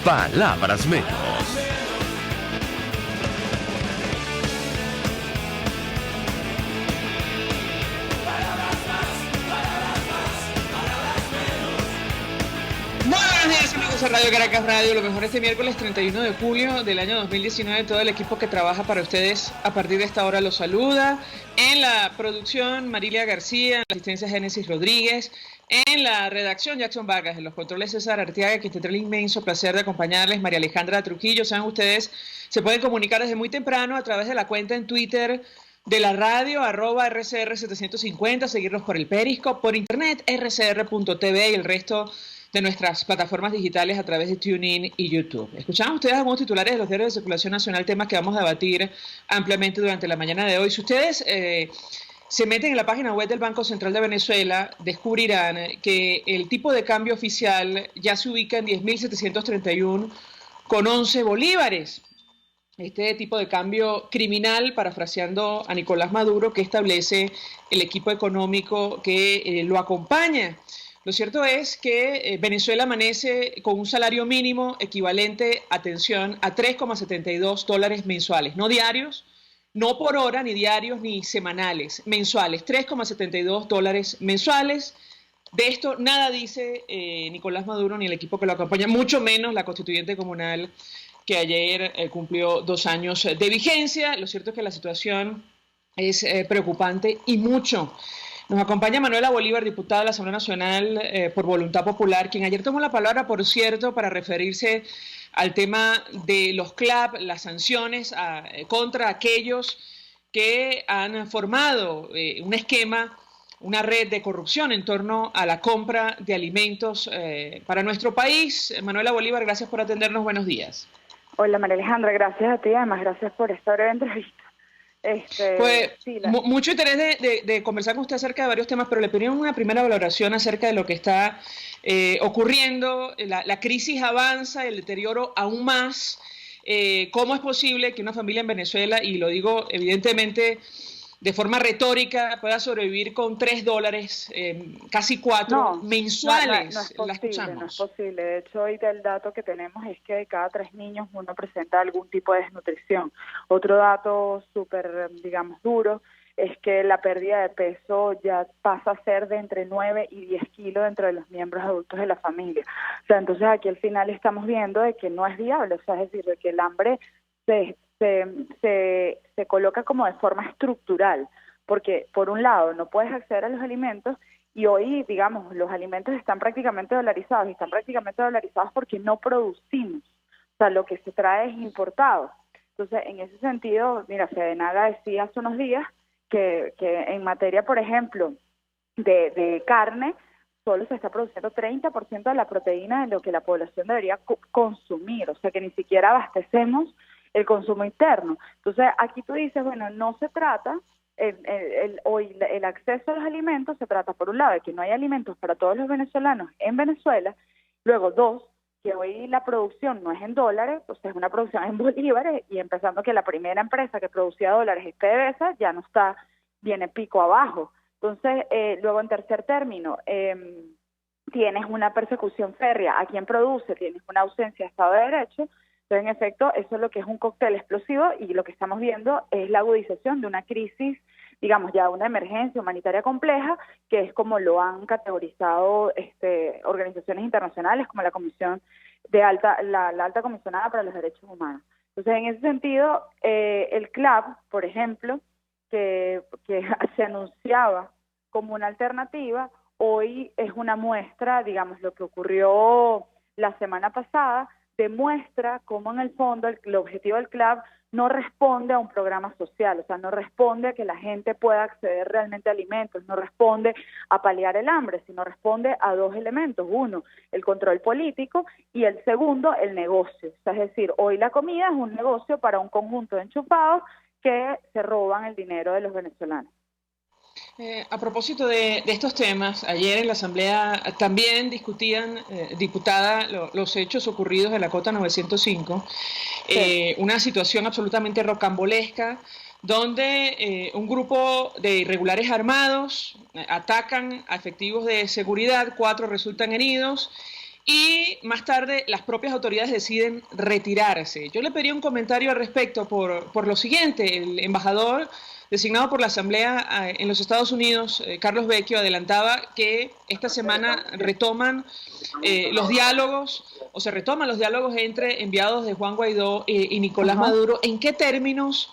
palabras menos. Buenos días, amigos de Radio Caracas Radio. Lo mejor este miércoles 31 de julio del año 2019. Todo el equipo que trabaja para ustedes a partir de esta hora los saluda. En la producción, Marilia García. En la asistencia, Génesis Rodríguez. En la redacción, Jackson Vargas. En los controles, César Arteaga, que tendrá el inmenso placer de acompañarles, María Alejandra Trujillo. Saben ustedes, se pueden comunicar desde muy temprano a través de la cuenta en Twitter de la radio, @RCR750, seguirnos por el Periscope, por internet, rcr.tv y el resto de nuestras plataformas digitales a través de TuneIn y YouTube. Escuchamos ustedes algunos titulares de los diarios de circulación nacional, temas que vamos a debatir ampliamente durante la mañana de hoy. Si ustedes se meten en la página web del Banco Central de Venezuela, descubrirán que el tipo de cambio oficial ya se ubica en 10.731,11 bolívares. Este tipo de cambio criminal, parafraseando a Nicolás Maduro, que establece el equipo económico que lo acompaña. Lo cierto es que Venezuela amanece con un salario mínimo equivalente, atención, a $3,72 mensuales, no diarios, no por hora, ni diarios, ni semanales, mensuales, $3,72 mensuales. De esto nada dice Nicolás Maduro ni el equipo que lo acompaña, mucho menos la constituyente comunal que ayer cumplió 2 años de vigencia. Lo cierto es que la situación es preocupante y mucho. Nos acompaña Manuela Bolívar, diputada de la Asamblea Nacional por Voluntad Popular, quien ayer tomó la palabra, por cierto, para referirse al tema de los CLAP, las sanciones contra aquellos que han formado un esquema, una red de corrupción en torno a la compra de alimentos para nuestro país. Manuela Bolívar, gracias por atendernos. Buenos días. Hola, María Alejandra, gracias a ti, además gracias por esta breve entrevista. Pues sí, mucho interés de conversar con usted acerca de varios temas, pero le pedí una primera valoración acerca de lo que está ocurriendo. La crisis avanza, el deterioro aún más. ¿Cómo es posible que una familia en Venezuela, y lo digo evidentemente de forma retórica, pueda sobrevivir con $3, casi 4 mensuales? No es posible, la escuchamos. no es posible. De hecho, hoy el dato que tenemos es que de cada 3 niños uno presenta algún tipo de desnutrición. Otro dato súper, digamos, duro es que la pérdida de peso ya pasa a ser de entre 9 y 10 kilos entre los miembros adultos de la familia. O sea, entonces aquí al final estamos viendo de que no es viable, o sea, es decir, de que el hambre se coloca como de forma estructural, porque por un lado no puedes acceder a los alimentos y hoy, digamos, los alimentos están prácticamente dolarizados, y están prácticamente dolarizados porque no producimos, o sea, lo que se trae es importado. Entonces, en ese sentido, mira, Fedenaga decía hace unos días que en materia, por ejemplo, de carne, solo se está produciendo 30% de la proteína de lo que la población debería consumir, o sea que ni siquiera abastecemos el consumo interno. Entonces, aquí tú dices, bueno, no se trata, hoy el acceso a los alimentos se trata, por un lado, de que no hay alimentos para todos los venezolanos en Venezuela, luego, 2, que hoy la producción no es en dólares, o sea, es una producción en bolívares, y empezando que la primera empresa que producía dólares es PDVSA, ya no está, viene pico abajo. Entonces, luego en tercer término, tienes una persecución férrea a quien produce, tienes una ausencia de Estado de Derecho. Entonces, en efecto, eso es lo que es un cóctel explosivo, y lo que estamos viendo es la agudización de una crisis, digamos, ya una emergencia humanitaria compleja, que es como lo han categorizado organizaciones internacionales como la Comisión de la Alta Comisionada para los Derechos Humanos. Entonces, en ese sentido, el CLAP, por ejemplo, que se anunciaba como una alternativa, hoy es una muestra, digamos, lo que ocurrió la semana pasada, demuestra cómo en el fondo el objetivo del CLAP no responde a un programa social, o sea, no responde a que la gente pueda acceder realmente a alimentos, no responde a paliar el hambre, sino responde a 2 elementos. Uno, el control político, y el segundo, el negocio. O sea, es decir, hoy la comida es un negocio para un conjunto de enchufados que se roban el dinero de los venezolanos. A propósito de estos temas, ayer en la Asamblea también discutían, diputada, los hechos ocurridos en la Cota 905, sí. Una situación absolutamente rocambolesca, donde un grupo de irregulares armados atacan a efectivos de seguridad, 4 resultan heridos, y más tarde las propias autoridades deciden retirarse. Yo le pedí un comentario al respecto por lo siguiente. El embajador designado por la Asamblea en los Estados Unidos, Carlos Vecchio, adelantaba que esta semana retoman los diálogos, o se retoman los diálogos entre enviados de Juan Guaidó y Nicolás Maduro. ¿En qué términos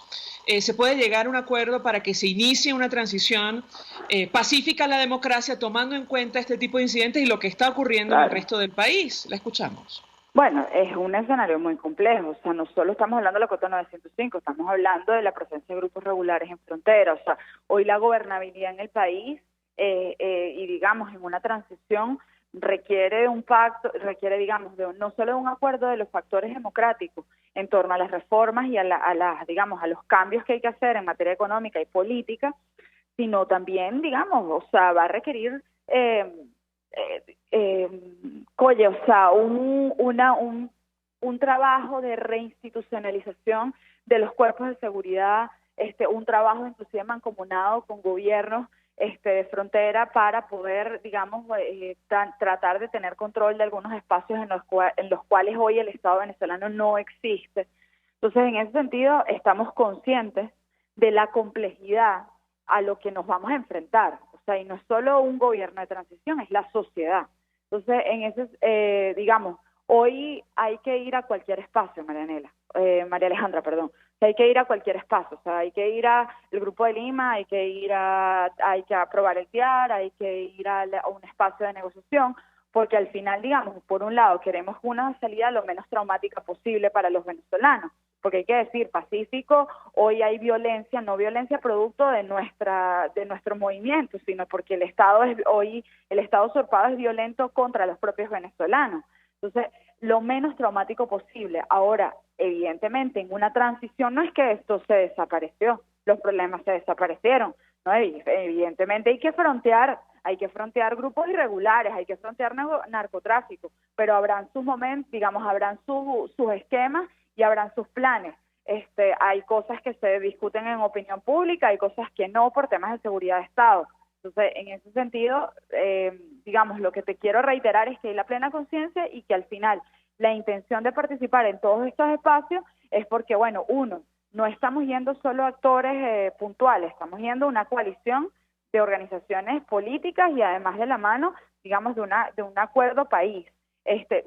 se puede llegar a un acuerdo para que se inicie una transición pacífica a la democracia, tomando en cuenta este tipo de incidentes y lo que está ocurriendo en el resto del país? La escuchamos. Bueno, es un escenario muy complejo, o sea, no solo estamos hablando de la Cota 905, estamos hablando de la presencia de grupos regulares en frontera, o sea, hoy la gobernabilidad en el país y digamos en una transición requiere un pacto, requiere digamos no solo de un acuerdo de los factores democráticos en torno a las reformas y digamos a los cambios que hay que hacer en materia económica y política, sino también digamos, o sea, va a requerir o sea, un trabajo de reinstitucionalización de los cuerpos de seguridad, un trabajo inclusive mancomunado con gobiernos de frontera para poder, digamos, tratar de tener control de algunos espacios en los cuales hoy el Estado venezolano no existe. Entonces, en ese sentido, estamos conscientes de la complejidad a lo que nos vamos a enfrentar. O sea, y no es solo un gobierno de transición, es la sociedad. Entonces, en ese, digamos, hoy hay que ir a cualquier espacio, María Alejandra, perdón. O sea, hay que ir a cualquier espacio, o sea, hay que ir al Grupo de Lima, hay que aprobar el TIAR, hay que ir a un espacio de negociación, porque al final, digamos, por un lado queremos una salida lo menos traumática posible para los venezolanos, porque hay que decir, pacífico, hoy hay violencia, no violencia producto de nuestro movimiento, sino porque el Estado usurpado es violento contra los propios venezolanos. Entonces, lo menos traumático posible. Ahora, evidentemente, en una transición no es que esto se desapareció, los problemas se desaparecieron, ¿no? Evidentemente hay que frontear grupos irregulares, hay que frontear narcotráfico, pero habrán sus momentos, digamos, habrán sus esquemas y habrán sus planes. Hay cosas que se discuten en opinión pública, hay cosas que no por temas de seguridad de Estado. Entonces, en ese sentido, digamos, lo que te quiero reiterar es que hay la plena conciencia y que al final la intención de participar en todos estos espacios es porque, bueno, no estamos yendo solo actores puntuales, estamos yendo una coalición de organizaciones políticas y además de la mano, digamos, de un acuerdo país.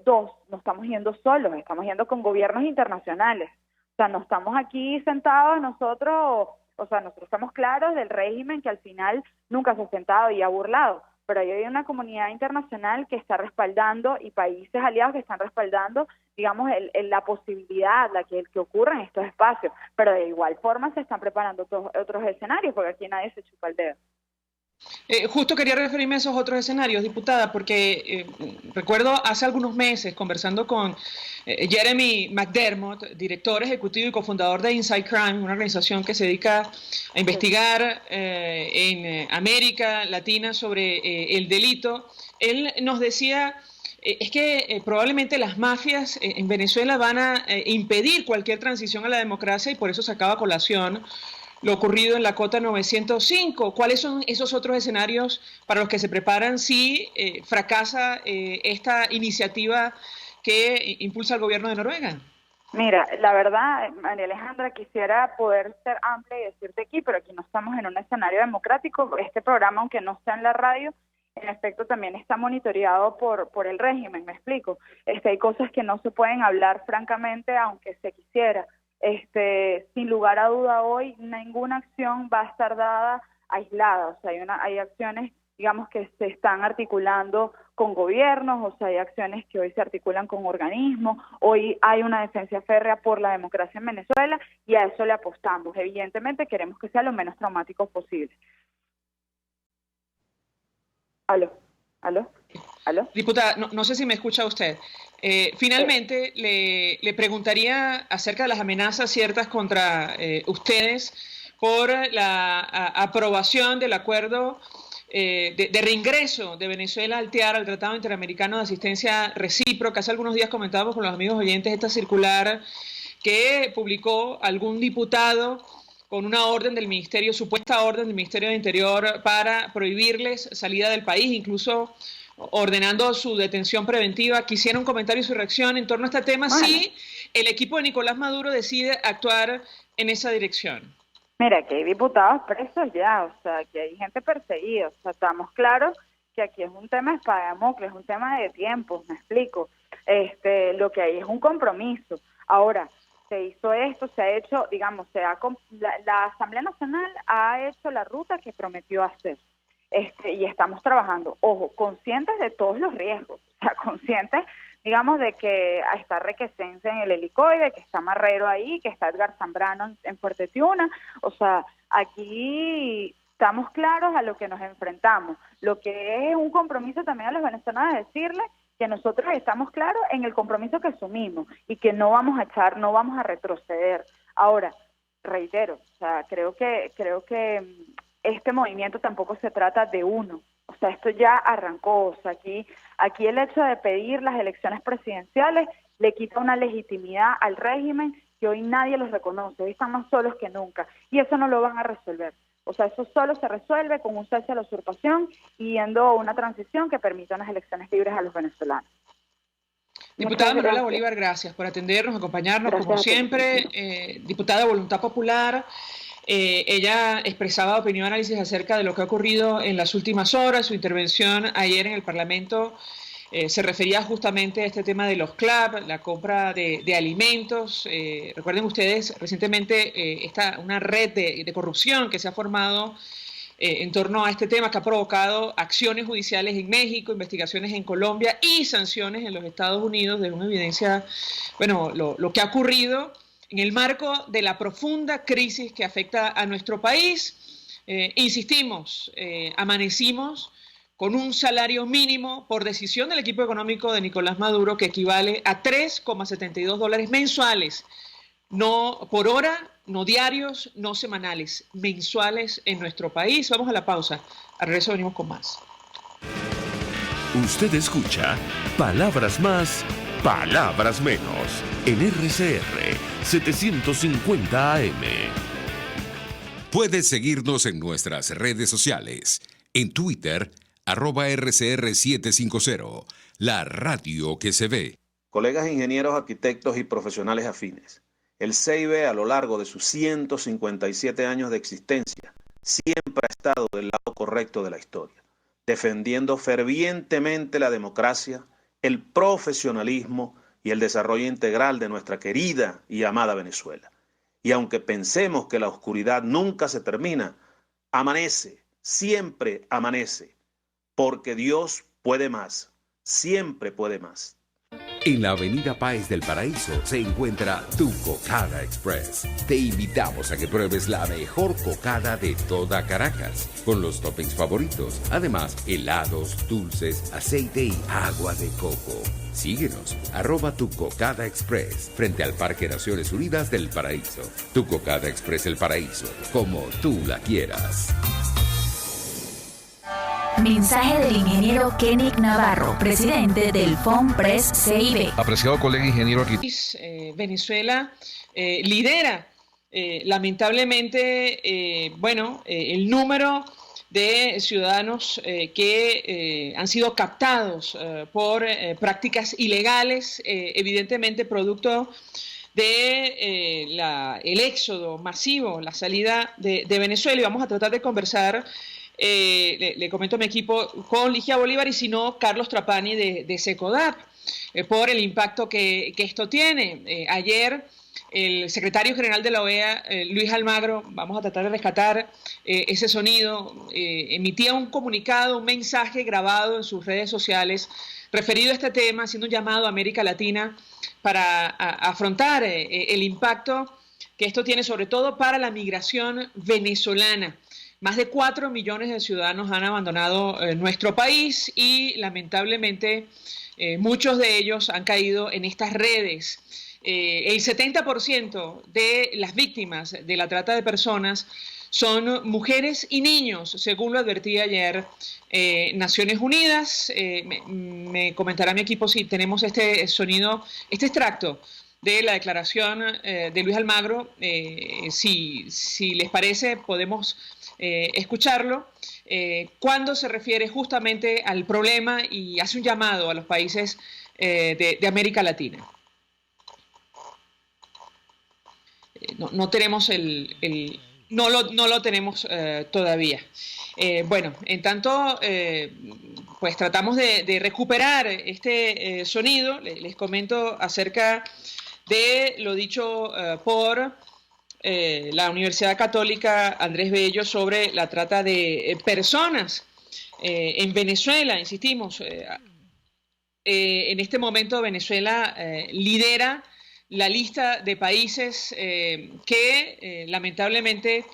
Dos, no estamos yendo solos, estamos yendo con gobiernos internacionales. O sea, no estamos aquí sentados nosotros, o sea, nosotros estamos claros del régimen que al final nunca se ha sentado y ha burlado, pero ahí hay una comunidad internacional que está respaldando y países aliados que están respaldando, digamos, la posibilidad, que ocurra en estos espacios, pero de igual forma se están preparando otros escenarios, porque aquí nadie se chupa el dedo. Justo quería referirme a esos otros escenarios, diputada, porque recuerdo hace algunos meses conversando con Jeremy McDermott, director ejecutivo y cofundador de Inside Crime, una organización que se dedica a investigar en América Latina sobre el delito. Él nos decía, es que probablemente las mafias en Venezuela van a impedir cualquier transición a la democracia y por eso sacaba a colación lo ocurrido en la Cota 905. ¿Cuáles son esos otros escenarios para los que se preparan si fracasa esta iniciativa que impulsa el gobierno de Noruega? Mira, la verdad, María Alejandra, quisiera poder ser amplia y decirte aquí, pero aquí no estamos en un escenario democrático. Este programa, aunque no está en la radio, en efecto también está monitoreado por el régimen, me explico. Hay cosas que no se pueden hablar francamente, aunque se quisiera. Sin lugar a duda hoy ninguna acción va a estar dada aislada, o sea, hay acciones, digamos, que se están articulando con gobiernos, o sea, hay acciones que hoy se articulan con organismos, hoy hay una defensa férrea por la democracia en Venezuela y a eso le apostamos. Evidentemente queremos que sea lo menos traumático posible. ¿Aló? Diputada, no sé si me escucha usted. Finalmente, le preguntaría acerca de las amenazas ciertas contra ustedes por la aprobación del acuerdo de reingreso de Venezuela al TIAR, al Tratado Interamericano de Asistencia Recíproca. Hace algunos días comentábamos con los amigos oyentes esta circular que publicó algún diputado con una orden del Ministerio, supuesta orden del Ministerio de Interior para prohibirles salida del país, incluso ordenando su detención preventiva. Quisiera un comentario y su reacción en torno a este tema, Bueno, si el equipo de Nicolás Maduro decide actuar en esa dirección. mira, que hay diputados presos ya, o sea, que hay gente perseguida, o sea, estamos claros que aquí es un tema de espada de Damocles, es un tema de tiempos, me explico. Lo que hay es un compromiso. Ahora, se hizo esto, se ha hecho, digamos, la Asamblea Nacional ha hecho la ruta que prometió hacer. Y estamos trabajando, ojo, conscientes de todos los riesgos, o sea, conscientes, digamos, de que está Requesens en el helicoide, que está Marrero ahí, que está Edgar Zambrano en Fuerte Tiuna, o sea, aquí estamos claros a lo que nos enfrentamos. Lo que es un compromiso también a los venezolanos es decirles que nosotros estamos claros en el compromiso que asumimos y que no vamos a retroceder. Ahora, reitero, o sea, creo que este movimiento tampoco se trata de uno. O sea, esto ya arrancó. O sea, aquí el hecho de pedir las elecciones presidenciales le quita una legitimidad al régimen que hoy nadie los reconoce. Hoy están más solos que nunca. Y eso no lo van a resolver. O sea, eso solo se resuelve con un cese a la usurpación y yendo a una transición que permita unas elecciones libres a los venezolanos. Diputada Manuela Bolívar, gracias por atendernos, acompañarnos, gracias, como siempre. Diputada de Voluntad Popular. Ella expresaba opinión, análisis acerca de lo que ha ocurrido en las últimas horas. Su intervención ayer en el Parlamento se refería justamente a este tema de los CLAP, la compra de alimentos. Recuerden ustedes, recientemente una red de corrupción que se ha formado en torno a este tema, que ha provocado acciones judiciales en México, investigaciones en Colombia y sanciones en los Estados Unidos, de una evidencia, bueno, lo que ha ocurrido en el marco de la profunda crisis que afecta a nuestro país. Insistimos, amanecimos con un salario mínimo por decisión del equipo económico de Nicolás Maduro que equivale a $3,72 mensuales, no por hora, no diarios, no semanales, mensuales en nuestro país. Vamos a la pausa. Al regreso venimos con más. Usted escucha Palabras Más, Palabras Menos en RCR 750 AM. Puedes seguirnos en nuestras redes sociales. En Twitter, @RCR750, la radio que se ve. Colegas ingenieros, arquitectos y profesionales afines, el CIB a lo largo de sus 157 años de existencia siempre ha estado del lado correcto de la historia, defendiendo fervientemente la democracia, el profesionalismo y el desarrollo integral de nuestra querida y amada Venezuela. Y aunque pensemos que la oscuridad nunca se termina, amanece, siempre amanece, porque Dios puede más, siempre puede más. En la avenida Páez del Paraíso se encuentra Tu Cocada Express. Te invitamos a que pruebes la mejor cocada de toda Caracas, con los toppings favoritos. Además, helados, dulces, aceite y agua de coco. Síguenos, @Tu Cocada Express, frente al Parque Naciones Unidas del Paraíso. Tu Cocada Express El Paraíso, como tú la quieras. Mensaje del ingeniero Kenick Navarro, presidente del FOMPRES CIB. Apreciado colega ingeniero aquí. Venezuela lidera lamentablemente, el número de ciudadanos que han sido captados por prácticas ilegales, evidentemente producto de el éxodo masivo, la salida de Venezuela. Y vamos a tratar de conversar. Le comento a mi equipo con Ligia Bolívar y si no, Carlos Trapani de SECODAP, por el impacto que esto tiene. Ayer el secretario general de la OEA, Luis Almagro, vamos a tratar de rescatar ese sonido, emitía un comunicado, un mensaje grabado en sus redes sociales referido a este tema, haciendo un llamado a América Latina para afrontar el impacto que esto tiene sobre todo para la migración venezolana. Más de 4 millones de ciudadanos han abandonado nuestro país y lamentablemente muchos de ellos han caído en estas redes. El 70% de las víctimas de la trata de personas son mujeres y niños, según lo advertía ayer Naciones Unidas. Me comentará mi equipo si tenemos este sonido, este extracto de la declaración de Luis Almagro. Si les parece, podemos escucharlo. cuando se refiere justamente al problema y hace un llamado a los países de América Latina. No tenemos no lo tenemos todavía. Bueno, en tanto, pues tratamos de recuperar este sonido. Les comento acerca de lo dicho por la Universidad Católica Andrés Bello sobre la trata de personas en Venezuela. Insistimos, en este momento Venezuela lidera la lista de países que lamentablemente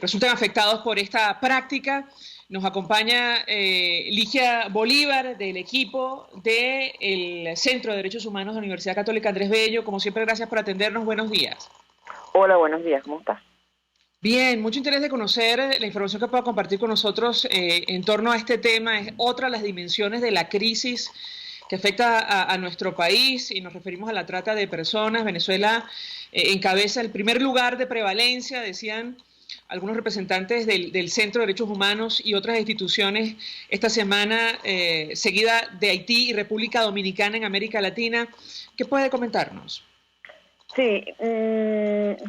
resultan afectados por esta práctica. Nos acompaña Ligia Bolívar del equipo del Centro de Derechos Humanos de la Universidad Católica Andrés Bello. Como siempre, gracias por atendernos. Buenos días. Hola, buenos días. ¿Cómo estás? Bien, mucho interés de conocer la información que pueda compartir con nosotros en torno a este tema. Es otra de las dimensiones de la crisis que afecta a nuestro país y nos referimos a la trata de personas. Venezuela encabeza el primer lugar de prevalencia, decían algunos representantes del Centro de Derechos Humanos y otras instituciones esta semana, seguida de Haití y República Dominicana en América Latina. ¿Qué puede comentarnos? Sí,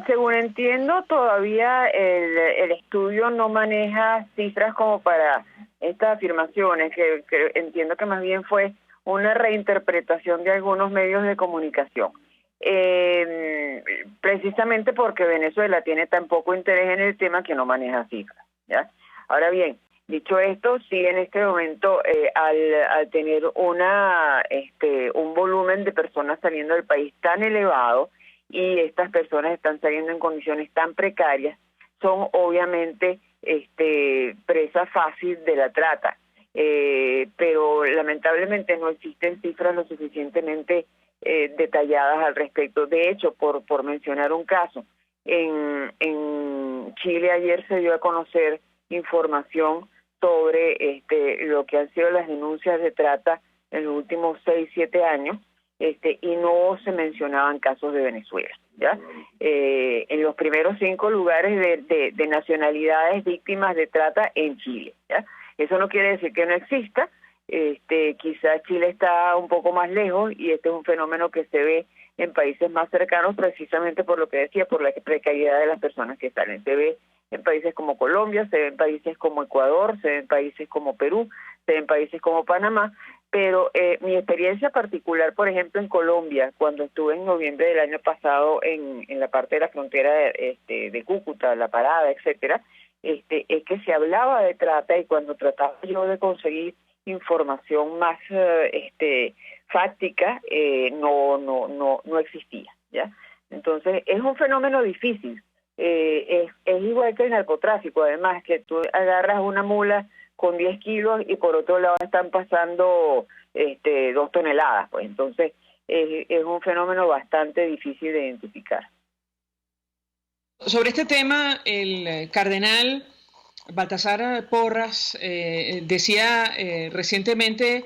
según entiendo, todavía el estudio no maneja cifras como para estas afirmaciones, que entiendo que más bien fue una reinterpretación de algunos medios de comunicación. Precisamente porque Venezuela tiene tan poco interés en el tema que no maneja cifras, ¿ya? Ahora bien, dicho esto, sí en este momento al tener un volumen de personas saliendo del país tan elevado y estas personas están saliendo en condiciones tan precarias, son obviamente presa fácil de la trata. Pero lamentablemente no existen cifras lo suficientemente detalladas al respecto. De hecho, por mencionar un caso, en Chile ayer se dio a conocer información sobre lo que han sido las denuncias de trata en los últimos 6-7 años, y no se mencionaban casos de Venezuela, ¿ya? En los primeros 5 lugares de nacionalidades víctimas de trata en Chile, ¿ya? Eso no quiere decir que no exista. Quizás Chile está un poco más lejos y este es un fenómeno que se ve en países más cercanos precisamente por lo que decía, por la precariedad de las personas que salen. Se ve en países como Colombia, se ve en países como Ecuador, se ve en países como Perú, se ve en países como Panamá, pero mi experiencia particular, por ejemplo, en Colombia, cuando estuve en noviembre del año pasado en la parte de la frontera de Cúcuta, La Parada, etcétera, es que se hablaba de trata y cuando trataba yo de conseguir información más fáctica, no existía, ¿ya? Entonces, es un fenómeno difícil. Es igual que el narcotráfico, además, que tú agarras una mula con 10 kilos y por otro lado están pasando 2 toneladas, pues entonces es un fenómeno bastante difícil de identificar. Sobre este tema, el cardenal Baltasar Porras decía recientemente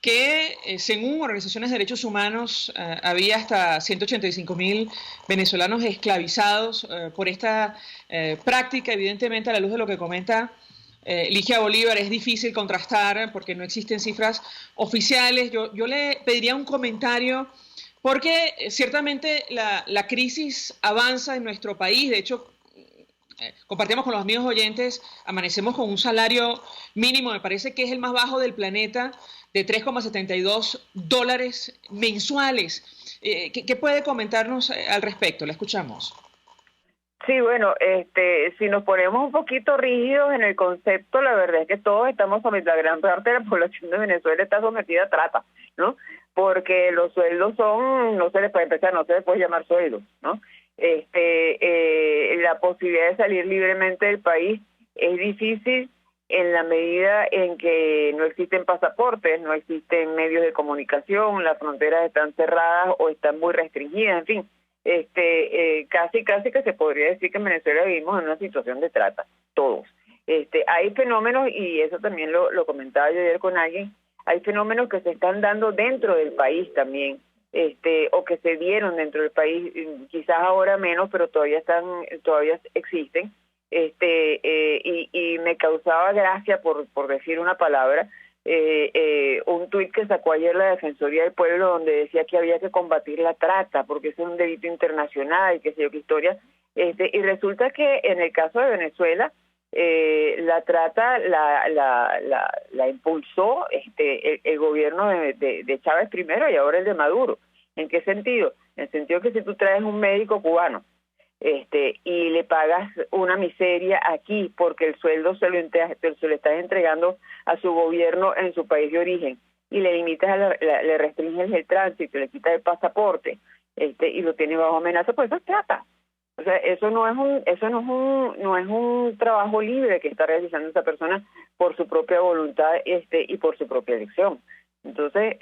que según organizaciones de derechos humanos había hasta 185.000 venezolanos esclavizados por esta práctica. Evidentemente, a la luz de lo que comenta Ligia Bolívar, es difícil contrastar porque no existen cifras oficiales. Yo le pediría un comentario porque ciertamente la crisis avanza en nuestro país. De hecho, compartimos con los amigos oyentes, amanecemos con un salario mínimo, me parece que es el más bajo del planeta, de $3,72 mensuales. ¿Qué puede comentarnos al respecto? La escuchamos. Sí, bueno, si nos ponemos un poquito rígidos en el concepto, la verdad es que todos estamos sometidos, la gran parte de la población de Venezuela está sometida a trata, ¿no? Porque los sueldos no se les puede empezar, no se les puede llamar sueldos, ¿no? La posibilidad de salir libremente del país es difícil en la medida en que no existen pasaportes, no existen medios de comunicación, las fronteras están cerradas o están muy restringidas, en fin. Casi que se podría decir que en Venezuela vivimos en una situación de trata, todos. Hay fenómenos, y eso también lo comentaba yo ayer con alguien, hay fenómenos que se están dando dentro del país también, o que se dieron dentro del país, quizás ahora menos, pero todavía existen, y me causaba gracia, por decir una palabra, un tuit que sacó ayer la Defensoría del Pueblo donde decía que había que combatir la trata porque es un delito internacional y qué sé yo qué historia, y resulta que en el caso de Venezuela la trata la impulsó el gobierno de Chávez primero y ahora el de Maduro. ¿En qué sentido? En el sentido que si tú traes un médico cubano y le pagas una miseria aquí porque el sueldo se lo estás entregando a su gobierno en su país de origen y le limitas, le restringes el tránsito, le quitas el pasaporte y lo tienes bajo amenaza, pues eso es trata. O sea, eso no es un trabajo libre que está realizando esa persona por su propia voluntad y por su propia elección. Entonces,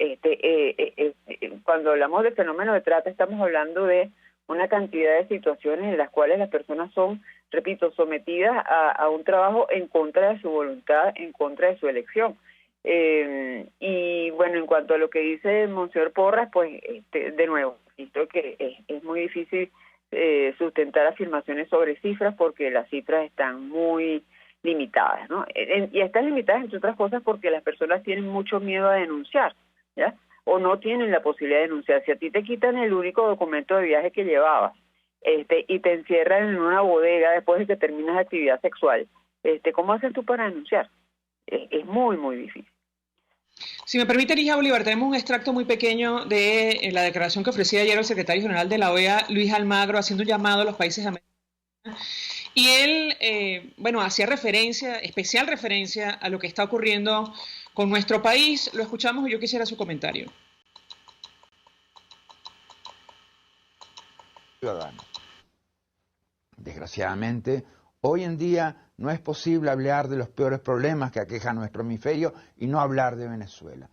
cuando hablamos del fenómeno de trata, estamos hablando de una cantidad de situaciones en las cuales las personas son, repito, sometidas a un trabajo en contra de su voluntad, en contra de su elección. Y bueno, en cuanto a lo que dice Monseñor Porras, pues de nuevo, visto que es muy difícil sustentar afirmaciones sobre cifras porque las cifras están muy limitadas, ¿no? Y están limitadas, entre otras cosas, porque las personas tienen mucho miedo a denunciar, ¿ya? O no tienen la posibilidad de denunciar. Si a ti te quitan el único documento de viaje que llevabas y te encierran en una bodega después de que terminas actividad sexual, ¿cómo haces tú para denunciar? Es muy, muy difícil. Si me permite, Ligia Bolívar, tenemos un extracto muy pequeño de la declaración que ofrecía ayer el secretario general de la OEA, Luis Almagro, haciendo un llamado a los países americanos. Y él, hacía especial referencia a lo que está ocurriendo con nuestro país. Lo escuchamos y yo quisiera su comentario. Ciudadanos. Desgraciadamente, hoy en día no es posible hablar de los peores problemas que aquejan nuestro hemisferio y no hablar de Venezuela.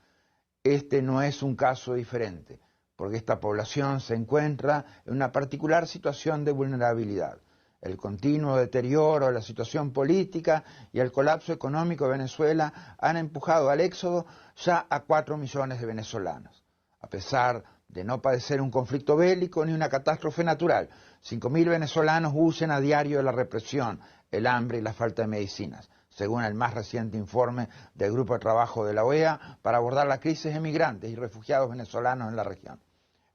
Este no es un caso diferente, porque esta población se encuentra en una particular situación de vulnerabilidad. El continuo deterioro de la situación política y el colapso económico de Venezuela han empujado al éxodo ya a 4 millones de venezolanos. A pesar de no padecer un conflicto bélico ni una catástrofe natural, 5.000 venezolanos huyen a diario de la represión, el hambre y la falta de medicinas, según el más reciente informe del Grupo de Trabajo de la OEA para abordar la crisis de migrantes y refugiados venezolanos en la región.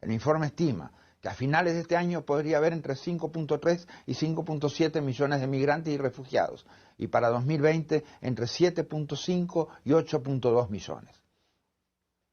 El informe estima que a finales de este año podría haber entre 5.3 y 5.7 millones de migrantes y refugiados, y para 2020 entre 7.5 y 8.2 millones.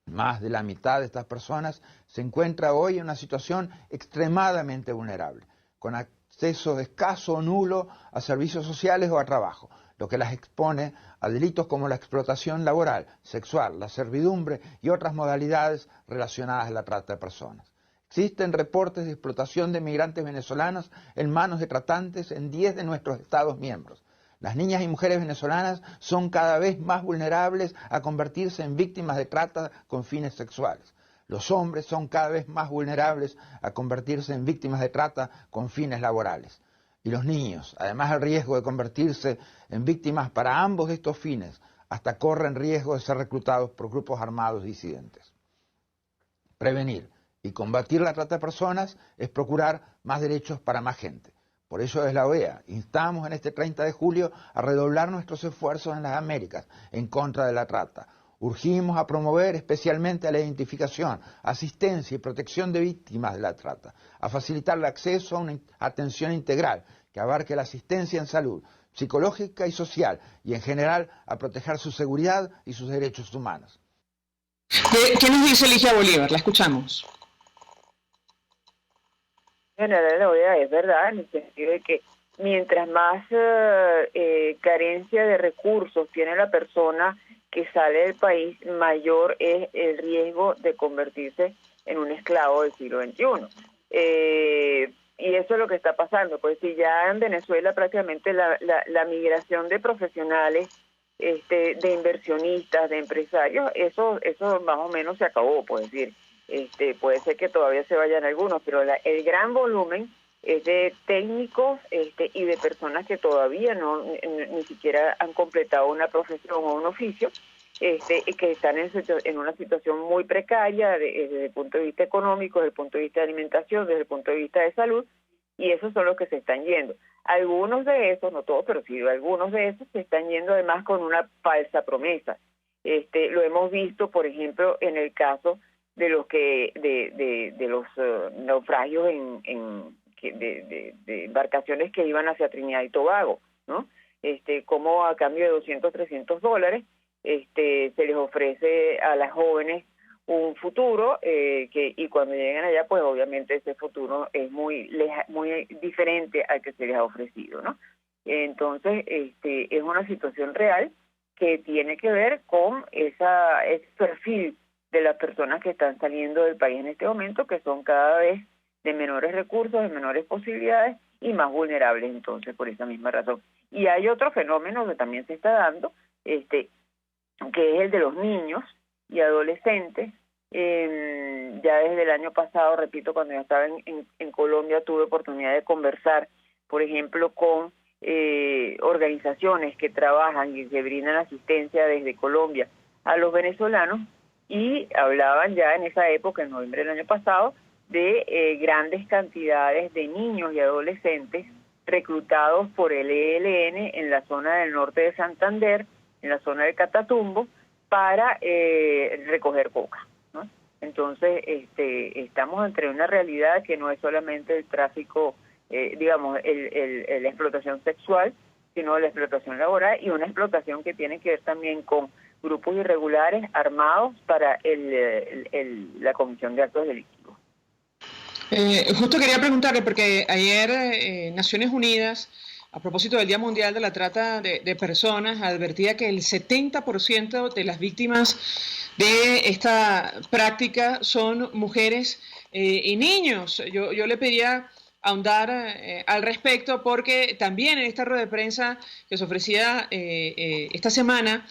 Más de la mitad de estas personas se encuentra hoy en una situación extremadamente vulnerable, con acceso escaso o nulo a servicios sociales o a trabajo, lo que las expone a delitos como la explotación laboral, sexual, la servidumbre y otras modalidades relacionadas a la trata de personas. Existen reportes de explotación de migrantes venezolanos en manos de tratantes en 10 de nuestros Estados miembros. Las niñas y mujeres venezolanas son cada vez más vulnerables a convertirse en víctimas de trata con fines sexuales. Los hombres son cada vez más vulnerables a convertirse en víctimas de trata con fines laborales. Y los niños, además del riesgo de convertirse en víctimas para ambos de estos fines, hasta corren riesgo de ser reclutados por grupos armados disidentes. Prevenir y combatir la trata de personas es procurar más derechos para más gente. Por eso desde la OEA instamos en este 30 de julio a redoblar nuestros esfuerzos en las Américas en contra de la trata. Urgimos a promover especialmente la identificación, asistencia y protección de víctimas de la trata, a facilitar el acceso a una atención integral que abarque la asistencia en salud, psicológica y social, y en general a proteger su seguridad y sus derechos humanos. ¿Qué nos dice Ligia Bolívar? La escuchamos. General la OEA es verdad, en el sentido de que mientras más carencia de recursos tiene la persona que sale del país, mayor es el riesgo de convertirse en un esclavo del siglo XXI. Y eso es lo que está pasando, pues si ya en Venezuela prácticamente la migración de profesionales, de inversionistas, de empresarios, eso más o menos se acabó, puedo decir. Puede ser que todavía se vayan algunos, pero el gran volumen es de técnicos y de personas que todavía ni siquiera han completado una profesión o un oficio, y que están en una situación muy precaria desde el punto de vista económico, desde el punto de vista de alimentación, desde el punto de vista de salud, y esos son los que se están yendo. Algunos de esos, no todos, pero sí algunos de esos se están yendo además con una falsa promesa. Lo hemos visto, por ejemplo, en el caso de los que de los naufragios de embarcaciones que iban hacia Trinidad y Tobago, ¿no? Como a cambio de 200, $300, se les ofrece a las jóvenes un futuro y cuando llegan allá, pues obviamente ese futuro es muy diferente al que se les ha ofrecido, ¿no? Entonces, es una situación real que tiene que ver con ese perfil de las personas que están saliendo del país en este momento, que son cada vez de menores recursos, de menores posibilidades y más vulnerables, entonces, por esa misma razón. Y hay otro fenómeno que también se está dando, que es el de los niños y adolescentes. Ya desde el año pasado, repito, cuando yo estaba en Colombia, tuve oportunidad de conversar, por ejemplo, con organizaciones que trabajan y que brindan asistencia desde Colombia a los venezolanos, y hablaban ya en esa época, en noviembre del año pasado, de grandes cantidades de niños y adolescentes reclutados por el ELN en la zona del norte de Santander, en la zona de Catatumbo, para recoger coca, ¿no? Entonces, estamos entre una realidad que no es solamente el tráfico, la explotación sexual, sino la explotación laboral, y una explotación que tiene que ver también con grupos irregulares armados para la comisión de actos delictivos. Justo quería preguntarle, porque ayer Naciones Unidas, a propósito del Día Mundial de la Trata de Personas, advertía que el 70% de las víctimas de esta práctica son mujeres y niños. Yo le pedía ahondar al respecto, porque también en esta rueda de prensa que se ofrecía esta semana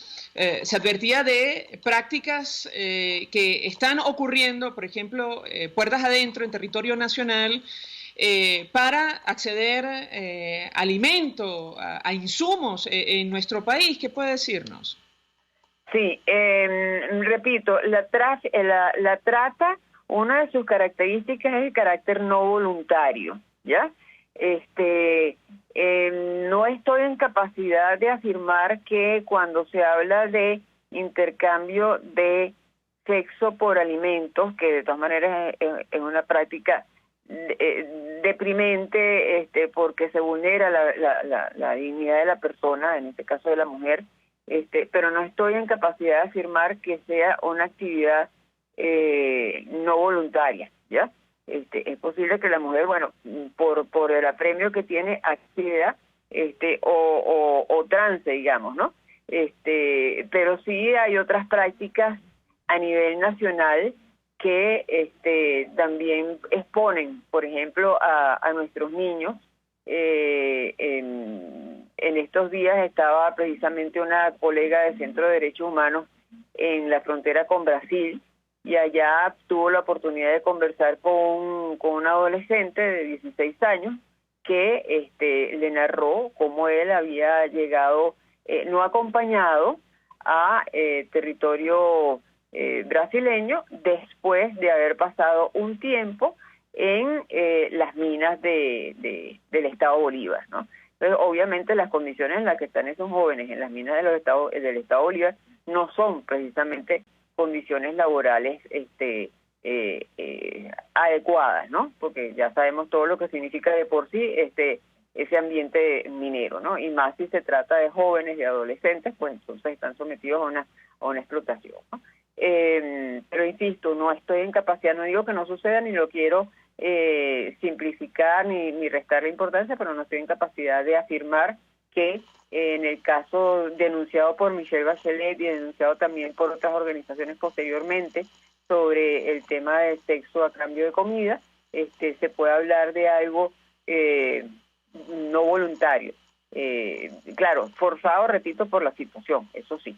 se advertía de prácticas que están ocurriendo, por ejemplo, puertas adentro en territorio nacional, para acceder a alimento, a insumos en nuestro país. ¿Qué puede decirnos? Sí, repito, la trata, una de sus características es el carácter no voluntario, ¿ya? No estoy en capacidad de afirmar que cuando se habla de intercambio de sexo por alimentos, que de todas maneras es una práctica deprimente, porque se vulnera la dignidad de la persona, en este caso de la mujer, pero no estoy en capacidad de afirmar que sea una actividad no voluntaria, ¿ya? Es posible que la mujer, bueno, por el apremio que tiene, acceda o trance, digamos, ¿no? Pero sí hay otras prácticas a nivel nacional que también exponen, por ejemplo, a nuestros niños. En estos días estaba precisamente una colega del Centro de Derechos Humanos en la frontera con Brasil, y allá tuvo la oportunidad de conversar con un adolescente de 16 años que le narró cómo él había llegado no acompañado a territorio brasileño después de haber pasado un tiempo en las minas del Estado Bolívar, ¿no? Entonces, obviamente las condiciones en las que están esos jóvenes en las minas del Estado Bolívar no son precisamente condiciones laborales adecuadas, ¿no? Porque ya sabemos todo lo que significa de por sí ese ambiente minero, ¿no? Y más si se trata de jóvenes y adolescentes, pues entonces están sometidos a una explotación, ¿no? Pero insisto, no estoy en capacidad, no digo que no suceda, ni lo quiero simplificar ni restarle importancia, pero no estoy en capacidad de afirmar que en el caso denunciado por Michelle Bachelet y denunciado también por otras organizaciones posteriormente sobre el tema del sexo a cambio de comida, se puede hablar de algo no voluntario. Claro, forzado, repito, por la situación, eso sí.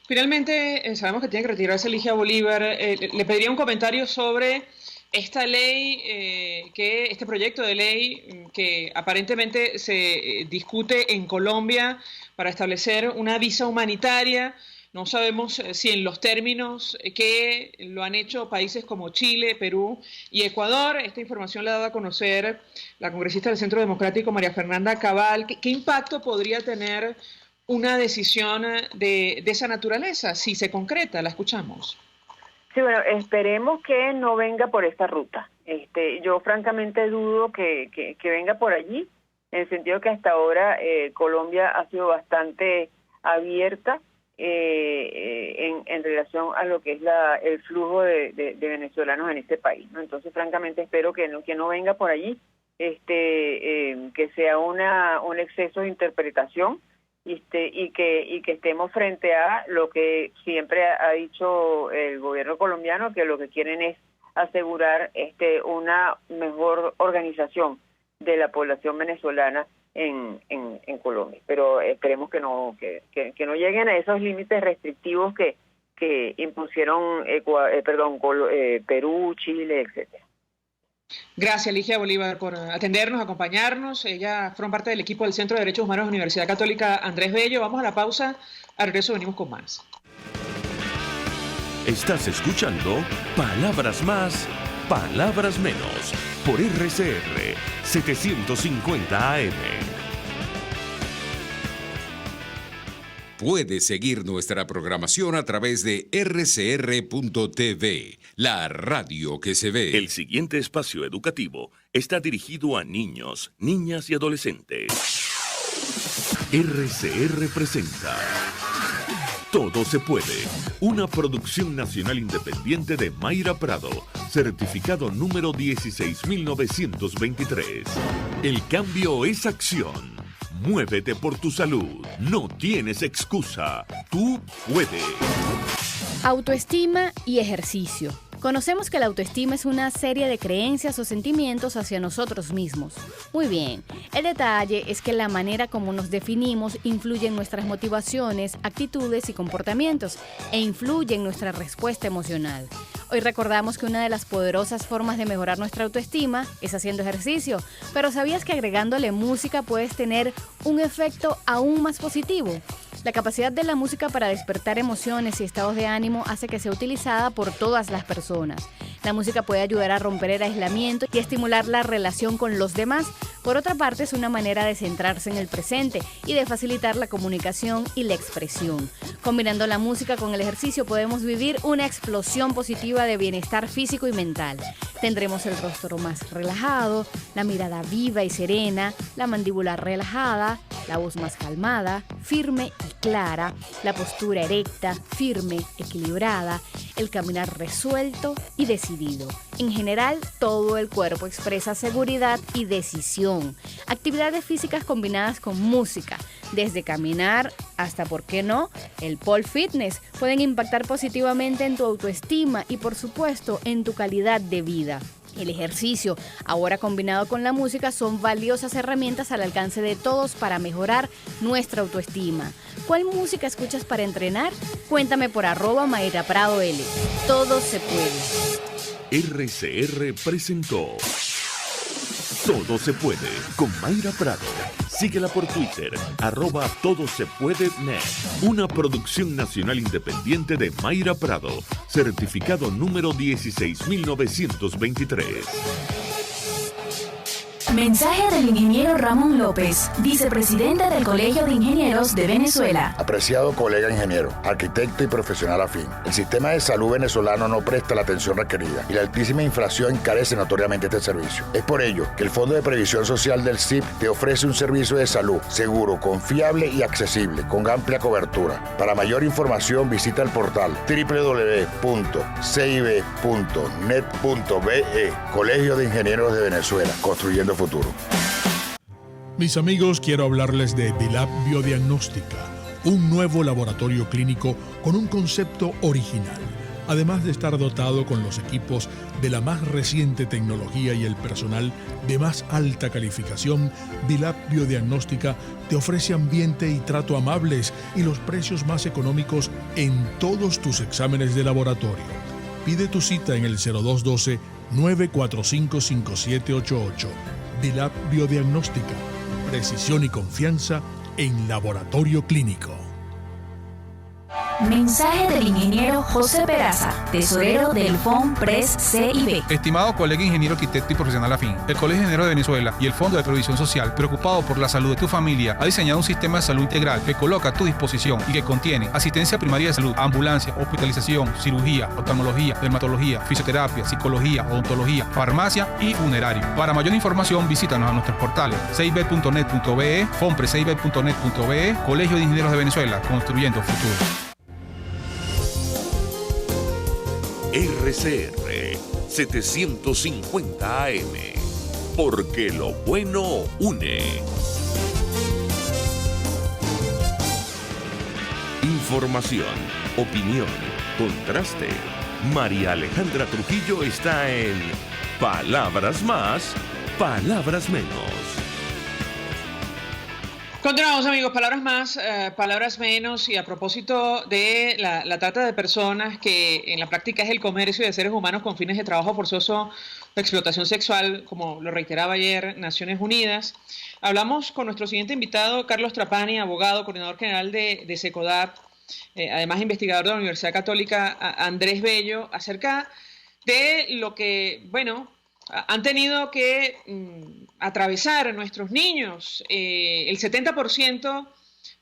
Finalmente, sabemos que tiene que retirarse Ligia Bolívar. Le pediría un comentario sobre esta ley, este proyecto de ley que aparentemente se discute en Colombia para establecer una visa humanitaria No sabemos si en los términos que lo han hecho países como Chile, Perú y Ecuador. Esta información la ha dado a conocer la congresista del Centro Democrático, María Fernanda Cabal. ¿Qué impacto podría tener una decisión de esa naturaleza si se concreta? La escuchamos. Sí, bueno, esperemos que no venga por esta ruta. Yo francamente dudo que venga por allí, en el sentido que hasta ahora Colombia ha sido bastante abierta en relación a lo que es el flujo de venezolanos en este país, ¿no? Entonces, francamente, espero que no venga por allí, que sea un exceso de interpretación, y que estemos frente a lo que siempre ha dicho el gobierno colombiano, que lo que quieren es asegurar una mejor organización de la población venezolana en Colombia. Pero esperemos que no lleguen a esos límites restrictivos que impusieron Perú, Chile, etcétera. Gracias, Ligia Bolívar, por atendernos, acompañarnos. Ella forma parte del equipo del Centro de Derechos Humanos de la Universidad Católica Andrés Bello. Vamos a la pausa. Al regreso venimos con más. Estás escuchando Palabras Más, Palabras Menos, por RCR 750 AM. Puedes seguir nuestra programación a través de rcr.tv, la radio que se ve. El siguiente espacio educativo está dirigido a niños, niñas y adolescentes. RCR presenta Todo se puede, una producción nacional independiente de Mayra Prado, certificado número 16923. El cambio es acción. Muévete por tu salud. No tienes excusa. Tú puedes. Autoestima y ejercicio. Conocemos que la autoestima es una serie de creencias o sentimientos hacia nosotros mismos. Muy bien, el detalle es que la manera como nos definimos influye en nuestras motivaciones, actitudes y comportamientos e influye en nuestra respuesta emocional. Hoy recordamos que una de las poderosas formas de mejorar nuestra autoestima es haciendo ejercicio, pero ¿sabías que agregándole música puedes tener un efecto aún más positivo? La capacidad de la música para despertar emociones y estados de ánimo hace que sea utilizada por todas las personas. La música puede ayudar a romper el aislamiento y estimular la relación con los demás. Por otra parte, es una manera de centrarse en el presente y de facilitar la comunicación y la expresión. Combinando la música con el ejercicio podemos vivir una explosión positiva de bienestar físico y mental. Tendremos el rostro más relajado, la mirada viva y serena, la mandíbula relajada, la voz más calmada, firme y clara, la postura erecta, firme, equilibrada, el caminar resuelto y decidido. En general, todo el cuerpo expresa seguridad y decisión. Actividades físicas combinadas con música, desde caminar hasta, ¿por qué no?, el pole fitness, pueden impactar positivamente en tu autoestima y, por supuesto, en tu calidad de vida. El ejercicio, ahora combinado con la música, son valiosas herramientas al alcance de todos para mejorar nuestra autoestima. ¿Cuál música escuchas para entrenar? Cuéntame por @MayraPradoL. Todo se puede. RCR presentó Todo se puede con Mayra Prado. Síguela por Twitter, @todosepuedenet. Una producción nacional independiente de Mayra Prado, certificado número 16923. Mensaje del ingeniero Ramón López, vicepresidente del Colegio de Ingenieros de Venezuela. Apreciado colega ingeniero, arquitecto y profesional afín, el sistema de salud venezolano no presta la atención requerida y la altísima inflación encarece notoriamente este servicio. Es por ello que el Fondo de Previsión Social del CIP te ofrece un servicio de salud seguro, confiable y accesible, con amplia cobertura. Para mayor información visita el portal www.cib.net.be. Colegio de Ingenieros de Venezuela, construyendo futuro. Mis amigos, quiero hablarles de Dilab Biodiagnóstica, un nuevo laboratorio clínico con un concepto original. Además de estar dotado con los equipos de la más reciente tecnología y el personal de más alta calificación, Dilab Biodiagnóstica te ofrece ambiente y trato amables y los precios más económicos en todos tus exámenes de laboratorio. Pide tu cita en el 0212-945-5788. Dilab Biodiagnóstica, precisión y confianza en laboratorio clínico. Mensaje del ingeniero José Peraza, tesorero del FOMPRES CIB. Estimado colega ingeniero, arquitecto y profesional afín, el Colegio de Ingenieros de Venezuela y el Fondo de Previsión Social, preocupado por la salud de tu familia, ha diseñado un sistema de salud integral que coloca a tu disposición y que contiene asistencia primaria de salud, ambulancia, hospitalización, cirugía, oftalmología, dermatología, fisioterapia, psicología, odontología, farmacia y funerario. Para mayor información, visítanos a nuestros portales cib.net.be, fomprescib.net.be, Colegio de Ingenieros de Venezuela, construyendo futuro. RCR 750 AM, porque lo bueno une. Información, opinión, contraste. María Alejandra Trujillo está en Palabras Más, Palabras Menos. Continuamos, amigos, palabras más, palabras menos, y a propósito de la trata de personas, que en la práctica es el comercio de seres humanos con fines de trabajo forzoso o explotación sexual, como lo reiteraba ayer Naciones Unidas. Hablamos con nuestro siguiente invitado, Carlos Trapani, abogado, coordinador general de SECODAP, además investigador de la Universidad Católica Andrés Bello, acerca de lo que, bueno, han tenido que atravesar nuestros niños. El 70%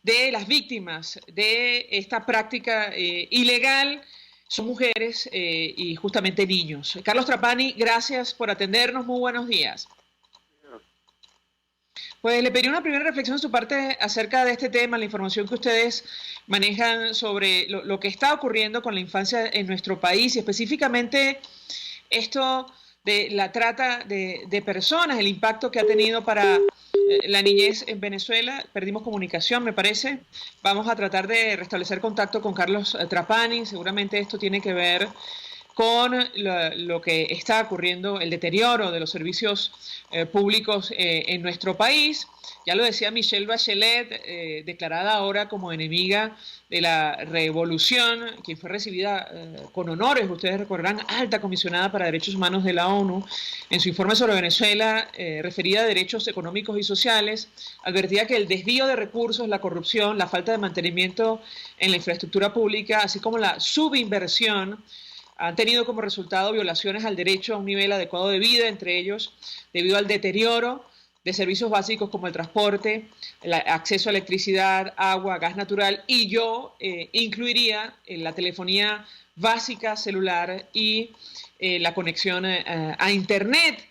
de las víctimas de esta práctica ilegal son mujeres y justamente niños. Carlos Trapani, gracias por atendernos. Muy buenos días. Pues le pedí una primera reflexión de su parte acerca de este tema, la información que ustedes manejan sobre lo que está ocurriendo con la infancia en nuestro país, y específicamente esto de la trata de personas, el impacto que ha tenido para la niñez en Venezuela. Perdimos comunicación, me parece. Vamos a tratar de restablecer contacto con Carlos Trapani. Seguramente esto tiene que ver con lo que está ocurriendo, el deterioro de los servicios públicos en nuestro país. Ya lo decía Michelle Bachelet, declarada ahora como enemiga de la revolución, quien fue recibida con honores, ustedes recordarán, alta comisionada para derechos humanos de la ONU, en su informe sobre Venezuela, referida a derechos económicos y sociales, advertía que el desvío de recursos, la corrupción, la falta de mantenimiento en la infraestructura pública, así como la subinversión, han tenido como resultado violaciones al derecho a un nivel adecuado de vida, entre ellos debido al deterioro de servicios básicos como el transporte, el acceso a electricidad, agua, gas natural, y yo incluiría la telefonía básica celular y la conexión a Internet.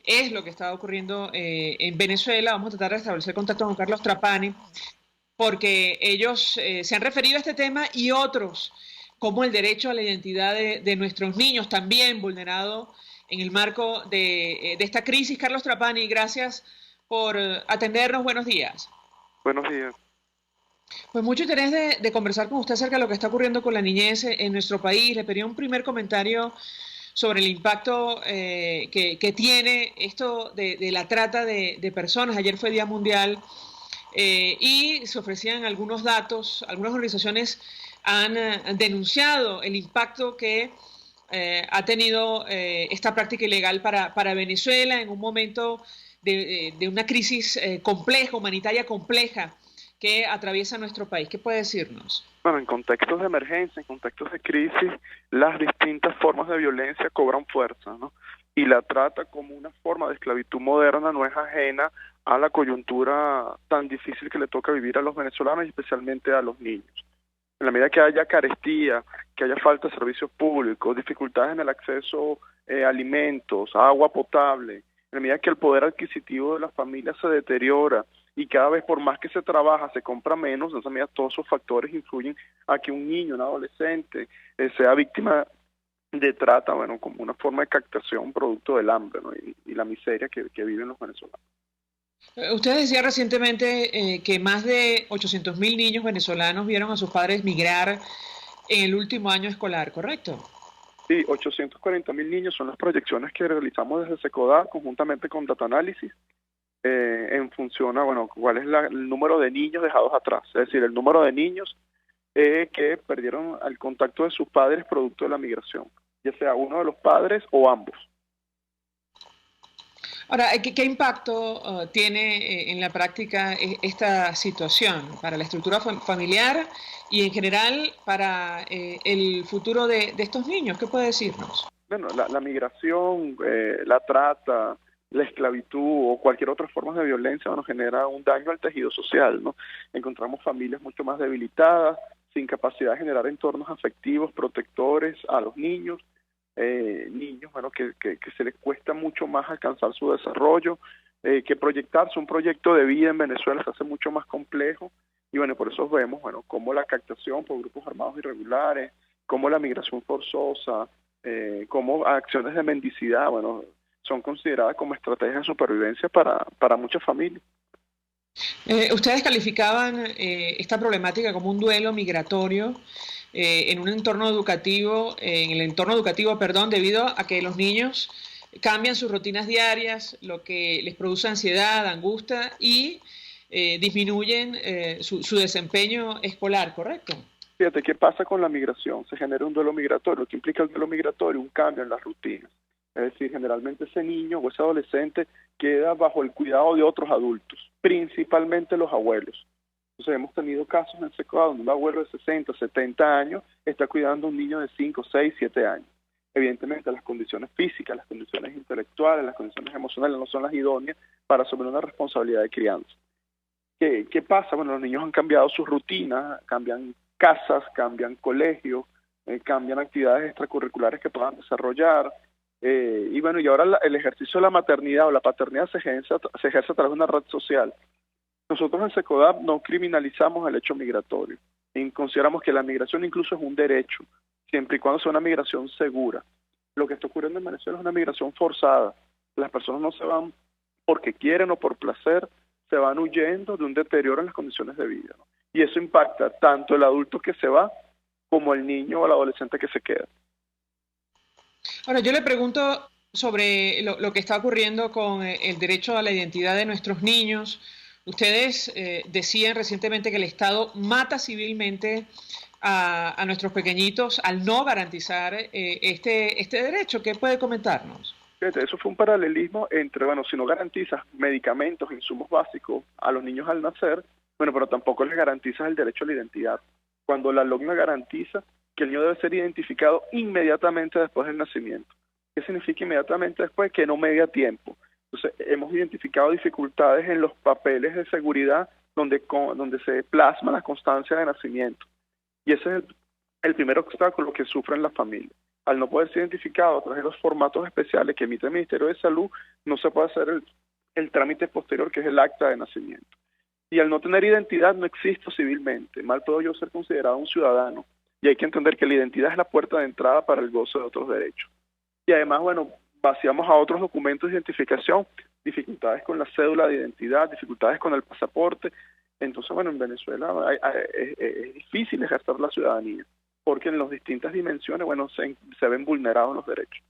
Es lo que está ocurriendo en Venezuela. Vamos a tratar de establecer contacto con Carlos Trapani, porque ellos se han referido a este tema y otros, como el derecho a la identidad de nuestros niños, también vulnerado en el marco de esta crisis. Carlos Trapani, gracias por atendernos. Buenos días. Buenos días. Pues mucho interés de conversar con usted acerca de lo que está ocurriendo con la niñez en nuestro país. Le pedí un primer comentario sobre el impacto que tiene esto de la trata de personas. Ayer fue Día Mundial y se ofrecían algunos datos. Algunas organizaciones han denunciado el impacto que ha tenido esta práctica ilegal para Venezuela en un momento de una crisis compleja, humanitaria compleja, que atraviesa nuestro país. ¿Qué puede decirnos? Bueno, en contextos de emergencia, en contextos de crisis, las distintas formas de violencia cobran fuerza, ¿no? Y la trata como una forma de esclavitud moderna no es ajena a la coyuntura tan difícil que le toca vivir a los venezolanos y especialmente a los niños. En la medida que haya carestía, que haya falta de servicios públicos, dificultades en el acceso a alimentos, a agua potable, en la medida que el poder adquisitivo de las familias se deteriora y cada vez por más que se trabaja se compra menos, en esa medida todos esos factores influyen a que un niño, un adolescente, sea víctima de trata, bueno, como una forma de captación producto del hambre, ¿no? y la miseria que viven los venezolanos. Usted decía recientemente que más de 800.000 niños venezolanos vieron a sus padres migrar en el último año escolar, ¿correcto? Sí, 840.000 niños son las proyecciones que realizamos desde SECODAP conjuntamente con Data Analysis en función a, bueno, cuál es el número de niños dejados atrás, es decir, el número de niños que perdieron el contacto de sus padres producto de la migración, ya sea uno de los padres o ambos. Ahora, ¿qué impacto tiene en la práctica esta situación para la estructura familiar y en general para el futuro de estos niños? ¿Qué puede decirnos? Bueno, la migración, la trata, la esclavitud o cualquier otra forma de violencia nos genera un daño al tejido social, ¿no? Encontramos familias mucho más debilitadas, sin capacidad de generar entornos afectivos, protectores a los niños, bueno, que se les cuesta mucho más alcanzar su desarrollo, que proyectarse un proyecto de vida en Venezuela se hace mucho más complejo, y bueno, por eso vemos, bueno, cómo la captación por grupos armados irregulares, cómo la migración forzosa, cómo acciones de mendicidad, bueno, son consideradas como estrategias de supervivencia para muchas familias. Ustedes calificaban esta problemática como un duelo migratorio en un entorno educativo, debido a que los niños cambian sus rutinas diarias, lo que les produce ansiedad, angustia y disminuyen su desempeño escolar, ¿correcto? Fíjate, ¿qué pasa con la migración? Se genera un duelo migratorio. ¿Qué implica el duelo migratorio? Un cambio en las rutinas. Es decir, generalmente ese niño o ese adolescente queda bajo el cuidado de otros adultos, principalmente los abuelos. Entonces hemos tenido casos en SECODA donde un abuelo de 60, 70 años está cuidando a un niño de 5, 6, 7 años. Evidentemente las condiciones físicas, las condiciones intelectuales, las condiciones emocionales no son las idóneas para asumir una responsabilidad de crianza. ¿Qué pasa? Bueno, los niños han cambiado sus rutinas, cambian casas, cambian colegios, cambian actividades extracurriculares que puedan desarrollar. Y bueno, y ahora el ejercicio de la maternidad o la paternidad se ejerce a través de una red social. Nosotros en SECODAP no criminalizamos el hecho migratorio y consideramos que la migración incluso es un derecho, siempre y cuando sea una migración segura. Lo que está ocurriendo en Venezuela es una migración forzada. Las personas no se van porque quieren o por placer, se van huyendo de un deterioro en las condiciones de vida, ¿no? Y eso impacta tanto el adulto que se va como el niño o el adolescente que se queda. Ahora, yo le pregunto sobre lo que está ocurriendo con el derecho a la identidad de nuestros niños. Ustedes decían recientemente que el Estado mata civilmente a nuestros pequeñitos al no garantizar este derecho. ¿Qué puede comentarnos? Eso fue un paralelismo entre, bueno, si no garantizas medicamentos, insumos básicos a los niños al nacer, bueno, pero tampoco les garantizas el derecho a la identidad. Cuando la LOCNA garantiza que el niño debe ser identificado inmediatamente después del nacimiento. ¿Qué significa inmediatamente después? Que no media tiempo. Entonces, hemos identificado dificultades en los papeles de seguridad donde se plasma la constancia de nacimiento. Y ese es el primer obstáculo que sufren las familias. Al no poder ser identificado a través de los formatos especiales que emite el Ministerio de Salud, no se puede hacer el trámite posterior, que es el acta de nacimiento. Y al no tener identidad, no existo civilmente. Mal puedo yo ser considerado un ciudadano. Y hay que entender que la identidad es la puerta de entrada para el goce de otros derechos. Y además, bueno, vaciamos a otros documentos de identificación, dificultades con la cédula de identidad, dificultades con el pasaporte. Entonces, bueno, en Venezuela es difícil ejercer la ciudadanía, porque en las distintas dimensiones, bueno, se ven vulnerados los derechos.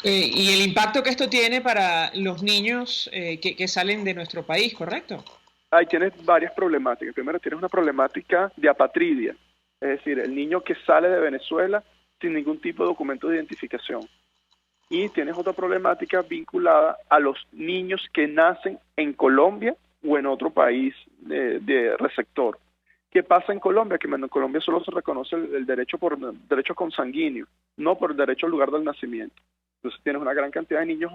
Y el impacto que esto tiene para los niños que salen de nuestro país, ¿correcto? Ahí tienes varias problemáticas. Primero, tienes una problemática de apatridia. Es decir, el niño que sale de Venezuela sin ningún tipo de documento de identificación. Y tienes otra problemática vinculada a los niños que nacen en Colombia o en otro país de receptor. ¿Qué pasa en Colombia? Que en Colombia solo se reconoce el derecho por derecho consanguíneo, no por el derecho al lugar del nacimiento. Entonces tienes una gran cantidad de niños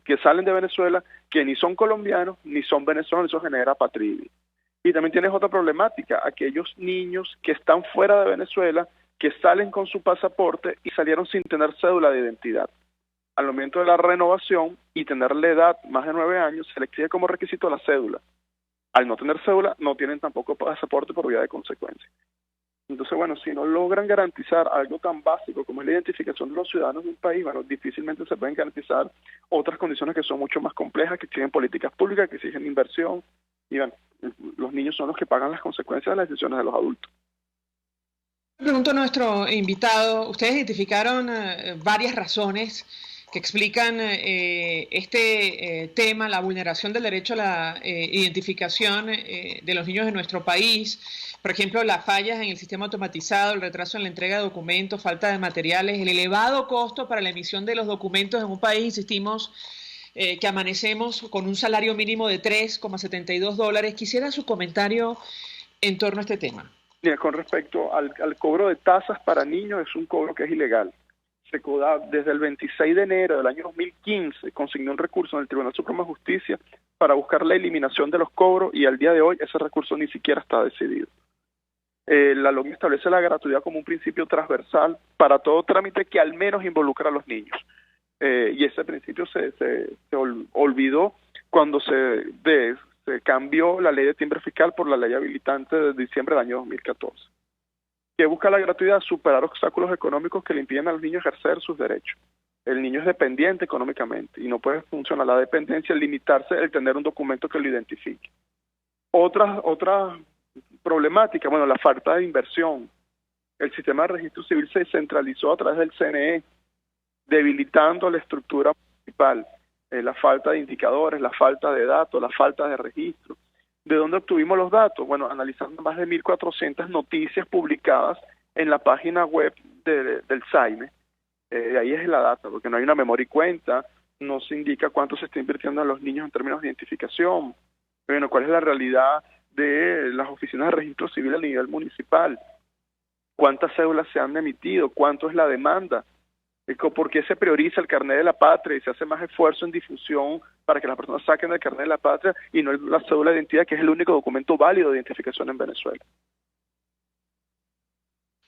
que salen de Venezuela que ni son colombianos ni son venezolanos, eso genera apatridia. Y también tienes otra problemática, aquellos niños que están fuera de Venezuela, que salen con su pasaporte y salieron sin tener cédula de identidad. Al momento de la renovación y tener la edad más de 9 años, se les exige como requisito la cédula. Al no tener cédula, no tienen tampoco pasaporte por vía de consecuencia. Entonces, bueno, si no logran garantizar algo tan básico como es la identificación de los ciudadanos de un país, bueno, difícilmente se pueden garantizar otras condiciones que son mucho más complejas, que exigen políticas públicas, que exigen inversión. Y bueno, los niños son los que pagan las consecuencias de las decisiones de los adultos. Pregunto a nuestro invitado, ustedes identificaron varias razones que explican este tema, la vulneración del derecho a la identificación de los niños de nuestro país. Por ejemplo, las fallas en el sistema automatizado, el retraso en la entrega de documentos, falta de materiales, el elevado costo para la emisión de los documentos en un país, insistimos, que amanecemos con un salario mínimo de $3,72. Quisiera su comentario en torno a este tema. Mira, con respecto al cobro de tasas para niños, es un cobro que es ilegal. SECODAP, desde el 26 de enero del año 2015, consignó un recurso en el Tribunal Supremo de Justicia para buscar la eliminación de los cobros, y al día de hoy ese recurso ni siquiera está decidido. La LOGNI establece la gratuidad como un principio transversal para todo trámite que al menos involucra a los niños. Y ese principio se olvidó cuando se cambió la ley de timbre fiscal por la ley habilitante de diciembre del año 2014. Que busca la gratuidad, superar obstáculos económicos que le impiden a los niños ejercer sus derechos. El niño es dependiente económicamente y no puede funcionar la dependencia al limitarse el tener un documento que lo identifique. Otra problemática, bueno, la falta de inversión. El sistema de registro civil se centralizó a través del CNE, debilitando la estructura municipal. La falta de indicadores, la falta de datos, la falta de registro. ¿De dónde obtuvimos los datos? Bueno, analizando más de 1.400 noticias publicadas en la página web del SAIME. Ahí es la data, porque no hay una memoria y cuenta, no se indica cuánto se está invirtiendo en los niños en términos de identificación. Bueno, ¿cuál es la realidad de las oficinas de registro civil a nivel municipal? ¿Cuántas cédulas se han emitido? ¿Cuánto es la demanda? ¿Por qué se prioriza el carnet de la patria y se hace más esfuerzo en difusión para que las personas saquen el carnet de la patria y no la cédula de identidad, que es el único documento válido de identificación en Venezuela?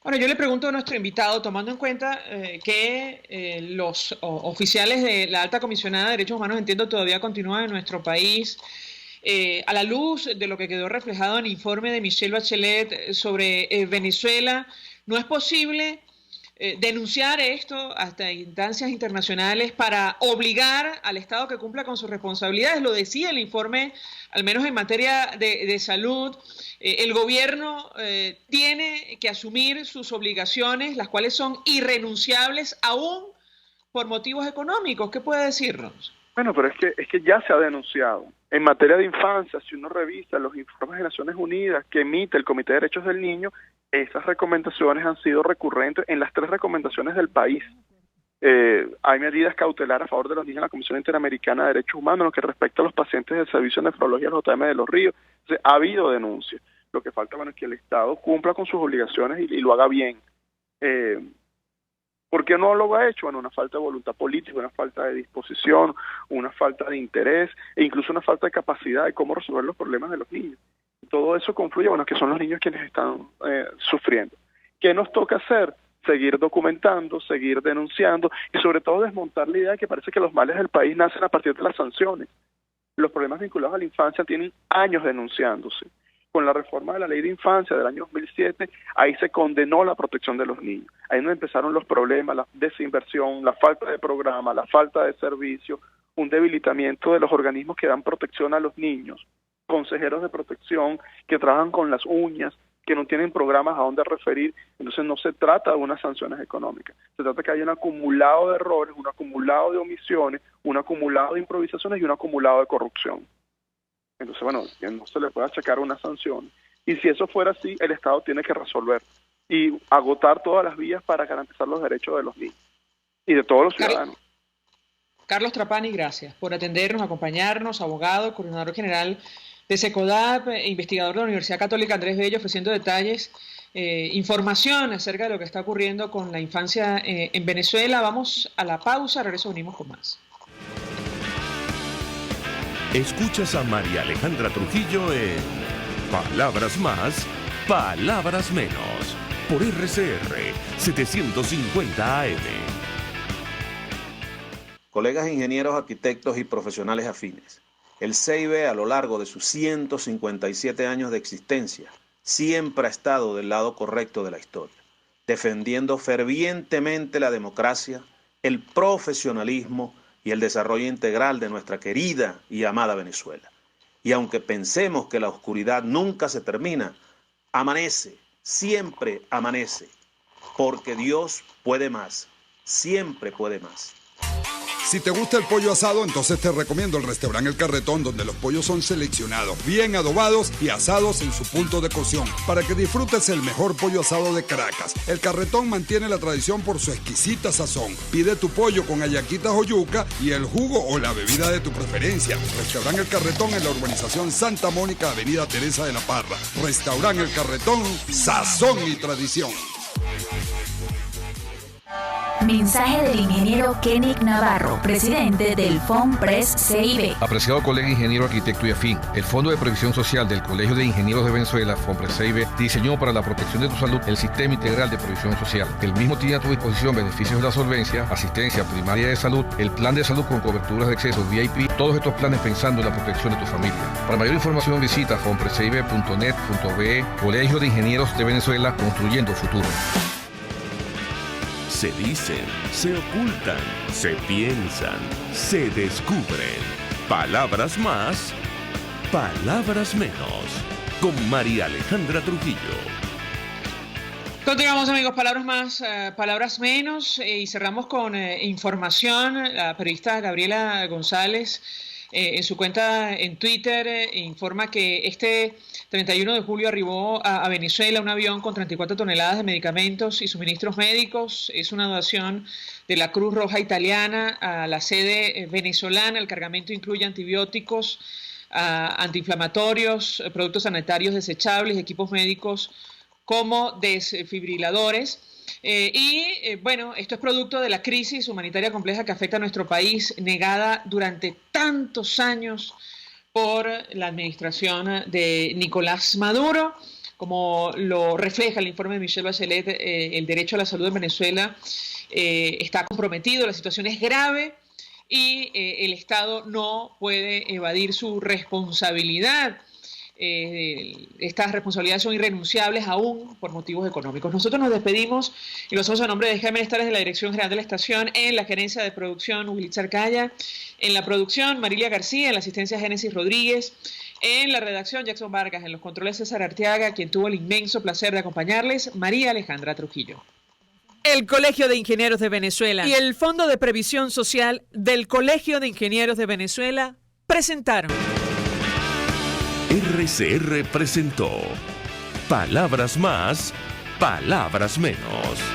Bueno, yo le pregunto a nuestro invitado, tomando en cuenta que los oficiales de la Alta Comisionada de Derechos Humanos, entiendo, todavía continúan en nuestro país, a la luz de lo que quedó reflejado en el informe de Michelle Bachelet sobre Venezuela, ¿no es posible denunciar esto hasta instancias internacionales para obligar al Estado que cumpla con sus responsabilidades? Lo decía el informe, al menos en materia de salud, el gobierno tiene que asumir sus obligaciones, las cuales son irrenunciables aún por motivos económicos. ¿Qué puede decirnos? Bueno, pero es que ya se ha denunciado. En materia de infancia, si uno revisa los informes de Naciones Unidas que emite el Comité de Derechos del Niño, esas recomendaciones han sido recurrentes en las 3 recomendaciones del país. Hay medidas cautelares a favor de los niños en la Comisión Interamericana de Derechos Humanos en lo que respecta a los pacientes del Servicio de Nefrología del JM de Los Ríos. Entonces, ha habido denuncias. Lo que falta, bueno, es que el Estado cumpla con sus obligaciones y lo haga bien. ¿Por qué no lo ha hecho? Bueno, una falta de voluntad política, una falta de disposición, una falta de interés e incluso una falta de capacidad de cómo resolver los problemas de los niños. Todo eso confluye, bueno, que son los niños quienes están sufriendo. ¿Qué nos toca hacer? Seguir documentando, seguir denunciando y sobre todo desmontar la idea de que parece que los males del país nacen a partir de las sanciones. Los problemas vinculados a la infancia tienen años denunciándose. Con la reforma de la Ley de Infancia del año 2007, ahí se condenó la protección de los niños. Ahí donde empezaron los problemas, la desinversión, la falta de programa, la falta de servicio, un debilitamiento de los organismos que dan protección a los niños, consejeros de protección que trabajan con las uñas, que no tienen programas a dónde referir. Entonces no se trata de unas sanciones económicas, se trata de que haya un acumulado de errores, un acumulado de omisiones, un acumulado de improvisaciones y un acumulado de corrupción. Entonces, bueno, que no se le puede achacar una sanción. Y si eso fuera así, el Estado tiene que resolver y agotar todas las vías para garantizar los derechos de los niños y de todos los ciudadanos. Carlos Trapani, gracias por atendernos, acompañarnos, abogado, coordinador general de SECODAP, investigador de la Universidad Católica Andrés Bello, ofreciendo detalles, información acerca de lo que está ocurriendo con la infancia en Venezuela. Vamos a la pausa, regreso, venimos con más. Escuchas a María Alejandra Trujillo en Palabras Más, Palabras Menos, por RCR 750 AM. Colegas ingenieros, arquitectos y profesionales afines, el CIB a lo largo de sus 157 años de existencia siempre ha estado del lado correcto de la historia, defendiendo fervientemente la democracia, el profesionalismo y el desarrollo integral de nuestra querida y amada Venezuela. Y aunque pensemos que la oscuridad nunca se termina, amanece, siempre amanece, porque Dios puede más, siempre puede más. Si te gusta el pollo asado, entonces te recomiendo el restaurante El Carretón, donde los pollos son seleccionados, bien adobados y asados en su punto de cocción, para que disfrutes el mejor pollo asado de Caracas. El Carretón mantiene la tradición por su exquisita sazón. Pide tu pollo con hallaquitas o yuca y el jugo o la bebida de tu preferencia. Restaurante El Carretón en la urbanización Santa Mónica, Avenida Teresa de la Parra. Restaurante El Carretón, sazón y tradición. Mensaje del ingeniero Kenick Navarro, presidente del FOMPRES CIB. Apreciado colega ingeniero, arquitecto y afín, el Fondo de Previsión Social del Colegio de Ingenieros de Venezuela, FOMPRES CIB, diseñó para la protección de tu salud el Sistema Integral de Previsión Social. El mismo tiene a tu disposición beneficios de la solvencia, asistencia primaria de salud, el plan de salud con coberturas de acceso VIP, todos estos planes pensando en la protección de tu familia. Para mayor información visita fomprescib.net.be, Colegio de Ingenieros de Venezuela, construyendo futuro. Se dicen, se ocultan, se piensan, se descubren. Palabras más, palabras menos. Con María Alejandra Trujillo. Continuamos, amigos, palabras más, palabras menos, y cerramos con información. La periodista Gabriela González en su cuenta en Twitter informa que este 31 de julio arribó a Venezuela un avión con 34 toneladas de medicamentos y suministros médicos. Es una donación de la Cruz Roja Italiana a la sede venezolana. El cargamento incluye antibióticos, antiinflamatorios, productos sanitarios desechables, equipos médicos como desfibriladores. Bueno, esto es producto de la crisis humanitaria compleja que afecta a nuestro país, negada durante tantos años por la administración de Nicolás Maduro. Como lo refleja el informe de Michelle Bachelet, el derecho a la salud en Venezuela está comprometido, la situación es grave y el Estado no puede evadir su responsabilidad. Estas responsabilidades son irrenunciables aún por motivos económicos. Nosotros nos despedimos y lo hacemos a nombre de Jaime Estares de la Dirección General de la Estación, en la gerencia de producción Wilitz Arcaya, en la producción Marilia García, en la asistencia Génesis Rodríguez, en la redacción Jackson Vargas, en los controles César Arteaga, quien tuvo el inmenso placer de acompañarles, María Alejandra Trujillo. El Colegio de Ingenieros de Venezuela y el Fondo de Previsión Social del Colegio de Ingenieros de Venezuela presentaron. RCR presentó Palabras más, palabras menos.